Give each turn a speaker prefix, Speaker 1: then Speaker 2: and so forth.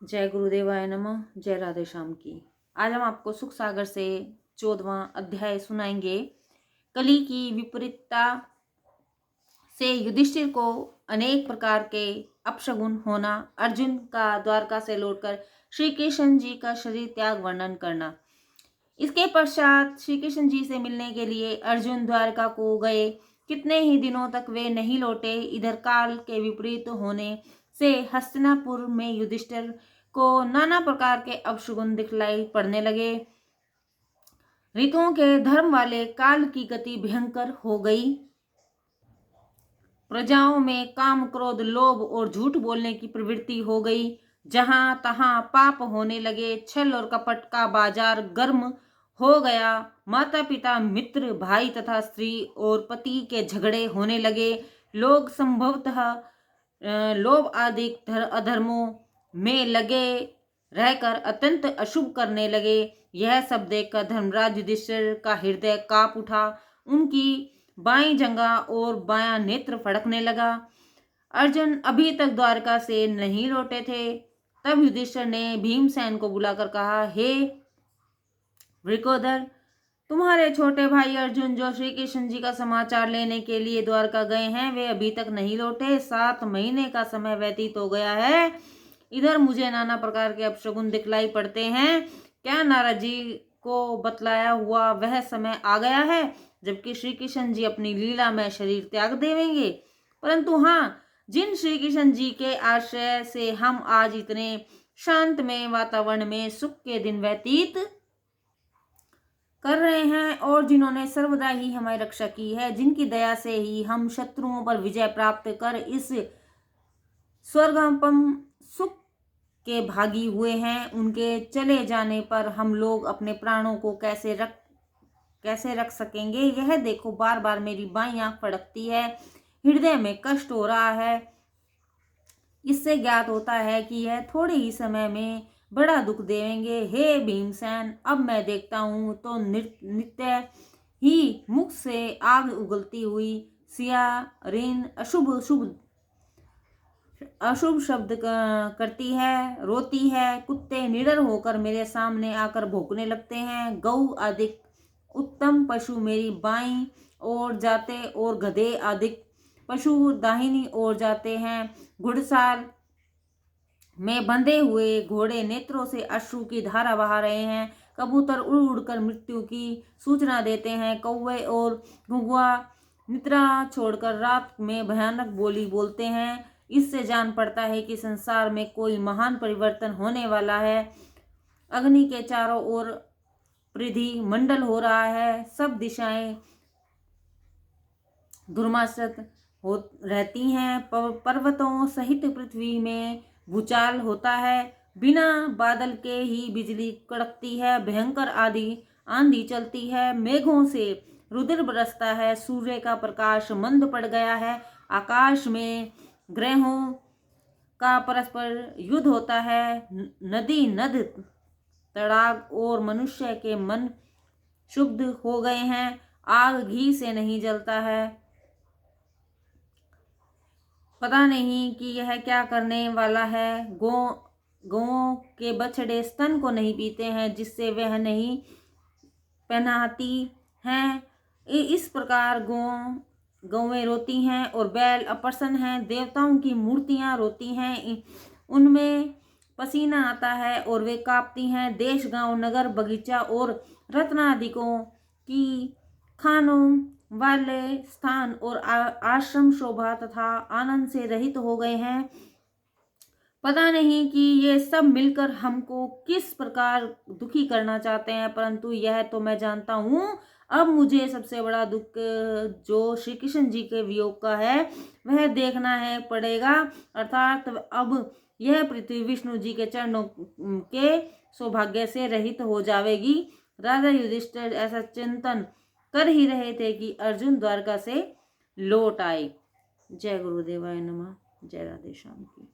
Speaker 1: जय गुरुदेवाय नमः। जय राधे श्याम की। आज हम आपको सुख सागर से 14वां अध्याय सुनाएंगे। कली की विपरीतता से युधिष्ठिर को अनेक प्रकार के अपशगुन होना, अर्जुन का द्वारका से लौटकर श्री कृष्ण जी का शरीर त्याग वर्णन करना। इसके पश्चात श्री कृष्ण जी से मिलने के लिए अर्जुन द्वारका को गए। कितने ही दिनों तक वे नहीं लौटे। इधर काल के विपरीत होने से हस्तिनापुर में युधिष्ठिर को नाना प्रकार के अपशगुन दिखलाई पड़ने लगे। ऋतुओं के धर्म वाले काल की गति भयंकर हो गई। प्रजाओं में काम, क्रोध, लोभ और झूठ बोलने की प्रवृत्ति हो गई। जहां तहां पाप होने लगे। छल और कपट का बाजार गर्म हो गया। माता पिता, मित्र, भाई तथा स्त्री और पति के झगड़े होने लगे। लोग संभवतः लोभ आदि अधर्मों में लगे रहकर अत्यंत अशुभ करने लगे। यह सब देखकर धर्मराज युधिष्ठिर का हृदय कांप उठा। उनकी बाईं जंघा और बायां नेत्र फड़कने लगा। अर्जुन अभी तक द्वारका से नहीं लौटे थे। तब युधिष्ठिर ने भीमसेन को बुलाकर कहा, हे वृकोदर, तुम्हारे छोटे भाई अर्जुन जो श्री कृष्ण जी का समाचार लेने के लिए द्वारका गए हैं, वे अभी तक नहीं लौटे। 7 महीने का समय व्यतीत हो गया है। इधर मुझे नाना प्रकार के अपशगुन दिखलाई पड़ते हैं। क्या नारद जी को बतलाया हुआ वह समय आ गया है जबकि श्री कृष्ण जी अपनी लीला में शरीर त्याग देवेंगे? परंतु हाँ, जिन श्री कृष्ण जी के आश्रय से हम आज इतने शांतमय वातावरण में सुख के दिन व्यतीत कर रहे हैं और जिन्होंने सर्वदा ही हमारी रक्षा की है, जिनकी दया से ही हम शत्रुओं पर विजय प्राप्त कर इस स्वर्गापम सुख के भागी हुए हैं, उनके चले जाने पर हम लोग अपने प्राणों को कैसे रख सकेंगे? यह देखो, बार बार मेरी बाईं आंख फड़कती है। हृदय में कष्ट हो रहा है। इससे ज्ञात होता है कि यह थोड़े ही समय में बड़ा दुख देंगे। हे भीमसेन, अब मैं देखता हूं तो नित्य ही मुख से आग उगलती हुई सिया ऋण अशुभ शब्द करती है, रोती है। कुत्ते निडर होकर मेरे सामने आकर भौंकने लगते हैं। गऊ आदि उत्तम पशु मेरी बाईं ओर जाते और गधे आदि पशु दाहिनी ओर जाते हैं। घुड़साल में बंधे हुए घोड़े नेत्रों से अश्रु की धारा बहा रहे हैं। कबूतर उड़ उड़कर मृत्यु की सूचना देते हैं। कौवे और घुघुआ निद्रा छोड़कर रात में भयानक बोली बोलते हैं। इससे जान पड़ता है कि संसार में कोई महान परिवर्तन होने वाला है। अग्नि के चारों ओर पृथ्वी मंडल हो रहा है। सब दिशाएं धुर्मासत हो रहती हैं। पर्वतों सहित पृथ्वी में भूचाल होता है। बिना बादल के ही बिजली कड़कती है। भयंकर आंधी चलती है। मेघों से रुधिर बरसता है। सूर्य का प्रकाश मंद पड़ गया है। आकाश में ग्रहों का परस्पर युद्ध होता है। नदी नद तड़ाग और मनुष्य के मन क्षुब्ध हो गए हैं। आग घी से नहीं जलता है। पता नहीं कि यह क्या करने वाला है। गौओं के बछड़े स्तन को नहीं पीते हैं जिससे वह नहीं पहनाती हैं। इस प्रकार गौएं रोती हैं और बैल अप्रसन्न हैं। देवताओं की मूर्तियां रोती हैं, उनमें पसीना आता है और वे कांपती हैं। देश, गांव, नगर, बगीचा और रत्नादिकों की खानों वाले स्थान और आश्रम शोभा तथा आनंद से रहित हो गए हैं। पता नहीं कि ये सब मिलकर हमको किस प्रकार दुखी करना चाहते हैं, परंतु यह तो मैं जानता हूँ, अब मुझे सबसे बड़ा दुख जो श्री कृष्ण जी के वियोग का है वह देखना है पड़ेगा। अर्थात अब यह पृथ्वी विष्णु जी के चरणों के सौभाग्य से रहित हो जाएगी। राजा युधिष्ठिर ऐसा चिंतन कर ही रहे थे कि अर्जुन द्वारका से लौट आए। जय गुरुदेवाय नमः। जय राधे श्याम की।